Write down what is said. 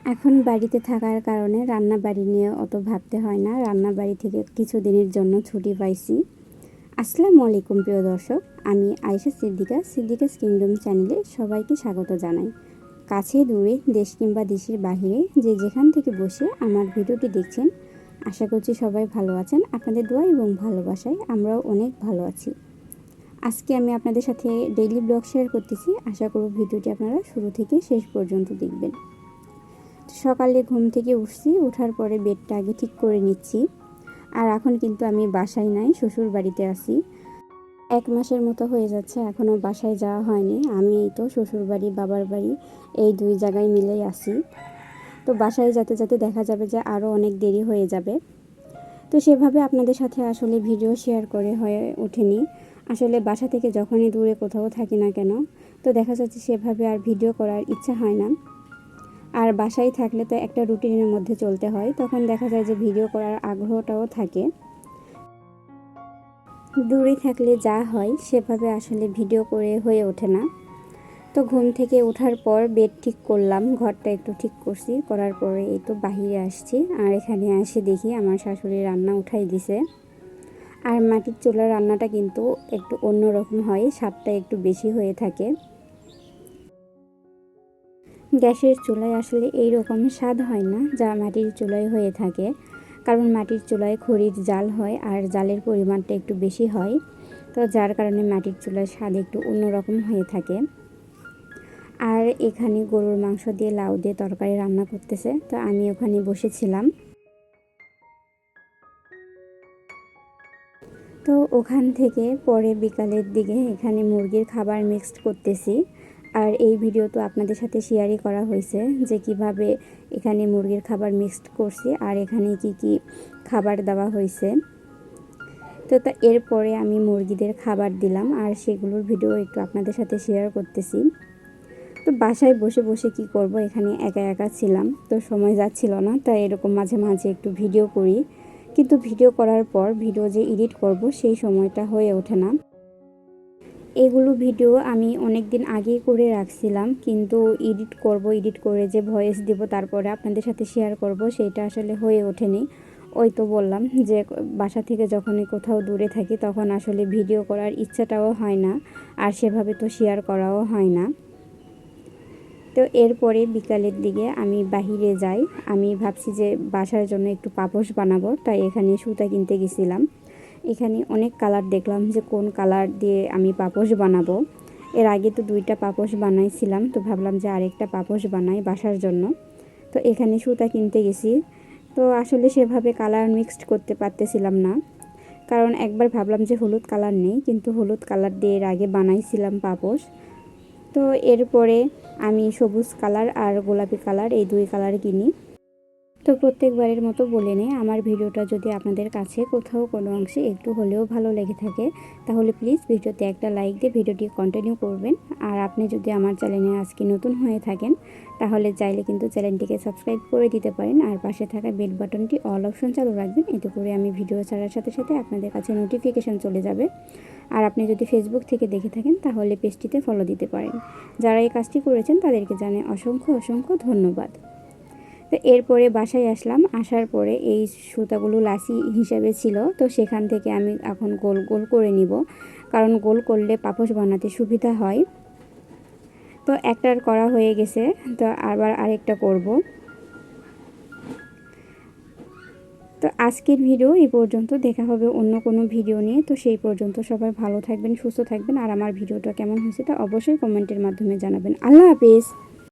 এখন বাড়িতে থাকার কারণে রান্নাবাড়ি নিয়ে অত ভাবতে হয় না। রান্নাবাড়ি থেকে কিছুদিনের জন্য ছুটি পাইছি। আসসালামু আলাইকুম প্রিয় দর্শক, আমি আয়েশা সিদ্দিকাস কিংডম চ্যানেলে সবাইকে স্বাগত জানাই। কাছে দূরে, দেশ কিংবা দেশের বাহিরে যে যেখান থেকে বসে আমার ভিডিওটি দেখছেন, আশা করছি সবাই ভালো আছেন। আপনাদের দোয়া এবং ভালোবাসায় আমরাও অনেক ভালো আছি। আজকে আমি আপনাদের সাথে ডেইলি ব্লগ শেয়ার করতেছি। আশা করব ভিডিওটি আপনারা শুরু থেকে শেষ পর্যন্ত দেখবেন। সকালে ঘুম থেকে উঠছি, ওঠার পরে বেডটা আগে ঠিক করে নিচ্ছি। আর এখন কিন্তু আমি বাসায় নাই, শ্বশুর বাড়িতে আছি। 1 মাসের মতো হয়ে যাচ্ছে, এখনও বাসায় যাওয়া হয়নি। আমি এই তো শ্বশুর বাড়ি বাবার বাড়ি এই 2 জায়গায় মিলেই আছি। তো বাসায় যেতে যেতে দেখা যাবে যে আরও অনেক দেরি হয়ে যাবে। তো সেভাবে আপনাদের সাথে আসলে ভিডিও শেয়ার করে হয়ে ওঠেনি। আসলে বাসা থেকে যখনই দূরে কোথাও থাকি না কেন, তো দেখা যাচ্ছে সেভাবে আর ভিডিও করার ইচ্ছা হয় না। আর বাসায় থাকলে তো একটা রুটিনের মধ্যে চলতে হয়, তখন দেখা যায় যে ভিডিও করার আগ্রহটাও থাকে। দূরে থাকলে যা হয় সেভাবে আসলে ভিডিও করে হয়ে ওঠে না। তো ঘুম থেকে ওঠার পর বেড ঠিক করলাম, ঘরটা একটু ঠিক করছি, করার পরে এই তো বাহিরে আসছি। আর এখানে এসে দেখি আমার শাশুড়ি রান্না উঠাই দিছে। আর মাটির চুলার রান্নাটা কিন্তু একটু অন্যরকম হয়, স্বাদটা একটু বেশি হয়ে থাকে। গ্যাসের চুলায় আসলে এই রকম স্বাদ হয় না যা মাটির চুলায় হয়ে থাকে, কারণ মাটির চুলায় খড়ির জাল হয় আর জালের পরিমাণটা একটু বেশি হয়। তো যার কারণে মাটির চুলার স্বাদ একটু অন্যরকম হয়ে থাকে। আর এখানে গরুর মাংস দিয়ে লাউ দিয়ে তরকারি রান্না করতেছে, তো আমি ওখানে বসেছিলাম। তো ওখান থেকে পরে বিকালের দিকে এখানে মুরগির খাবার মিক্সড করতেছি। আর এই ভিডিও তো আপনাদের সাথে শেয়ারই করা হয়েছে যে কিভাবে এখানে মুরগির খাবার মিক্সড করছি আর এখানে কি কি খাবার দেওয়া হয়েছে। তো এরপরে আমি মুরগিদের খাবার দিলাম আর সেগুলোর ভিডিও একটু আপনাদের সাথে শেয়ার করতেছি। তো বাসায় বসে বসে কি করব, এখানে একা একা ছিলাম, তো সময় যাচ্ছিল না, তাই এরকম মাঝে মাঝে একটু ভিডিও করি। কিন্তু ভিডিও করার পর ভিডিও যে এডিট করব সেই সময়টা হয়ে ওঠে না। এগুলো ভিডিও আমি অনেক দিন আগেই করে রাখছিলাম, কিন্তু এডিট করে যে ভয়েস দিব তারপরে আপনাদের সাথে শেয়ার করব সেটা আসলে হয়ে ওঠেনি। ওই তো বললাম যে বাসা থেকে যখনই কোথাও দূরে থাকি তখন আসলে ভিডিও করার ইচ্ছাটাও হয় না, আর সেভাবে তো শেয়ার করাও হয় না। তো এরপরে বিকালের দিকে আমি বাহিরে যাই। আমি ভাবছি যে বাসার জন্য একটু পাপোশ বানাবো, তাই এখানে সুতা কিনতে গেছিলাম। এখানে অনেক কালার দেখলাম যে কোন কালার দিয়ে আমি পাপোশ বানাবো। এর আগে তো 2টা পাপোশ বানাইছিলাম, তো ভাবলাম যে আরেকটা পাপোশ বানাই বাসার জন্য। তো এখানে সুতা কিনতে গেছি। তো আসলে সেভাবে কালার মিক্সড করতে পারতেছিলাম না, কারণ একবার ভাবলাম যে হলুদ কালার নেই, কিন্তু হলুদ কালার দিয়ে এর আগে বানাইছিলাম পাপোশ। তো এরপরে আমি সবুজ কালার আর গোলাপি কালার এই 2 কালার কিনি। তো প্রত্যেকবারের মতো বলে নিই, আমার ভিডিওটা যদি আপনাদের কাছে কোথাও কোনো অংশে একটু হলেও ভালো লেগে থাকে তাহলে প্লিজ ভিডিওতে একটা লাইক দিয়ে ভিডিওটি কন্টিনিউ করবেন। আর আপনি যদি আমার চ্যানেলে আজকে নতুন হয়ে থাকেন তাহলে চাইলে কিন্তু চ্যানেলটিকে সাবস্ক্রাইব করে দিতে পারেন, আর পাশে থাকা বেল বাটনটি অল অপশন চালু রাখবেন। এতে করে আমি ভিডিও ছাড়ার সাথে সাথে আপনাদের কাছে নোটিফিকেশান চলে যাবে। আর আপনি যদি ফেসবুক থেকে দেখে থাকেন তাহলে পেজটিতে ফলো দিতে পারেন। যারা এই কাজটি করেছেন তাদেরকে জানাই অসংখ্য অসংখ্য ধন্যবাদ। তো এরপরে বাসায় আসলাম, আসার পরে এই সুতাগুলো লাসি হিসাবে ছিল, তো সেখান থেকে আমি এখন গোল গোল করে নিব, কারণ গোল করলে পাপোশ বানাতে সুবিধা হয়। তো একটার করা হয়ে গেছে, তো আবার আরেকটা করব। তো আজকের ভিডিও এই পর্যন্ত, দেখা হবে অন্য কোনো ভিডিও নিয়ে। তো সেই পর্যন্ত সবাই ভালো থাকবেন, সুস্থ থাকবেন, আর আমার ভিডিওটা কেমন হয়েছে তা অবশ্যই কমেন্টের মাধ্যমে জানাবেন। আল্লাহ হাফেজ।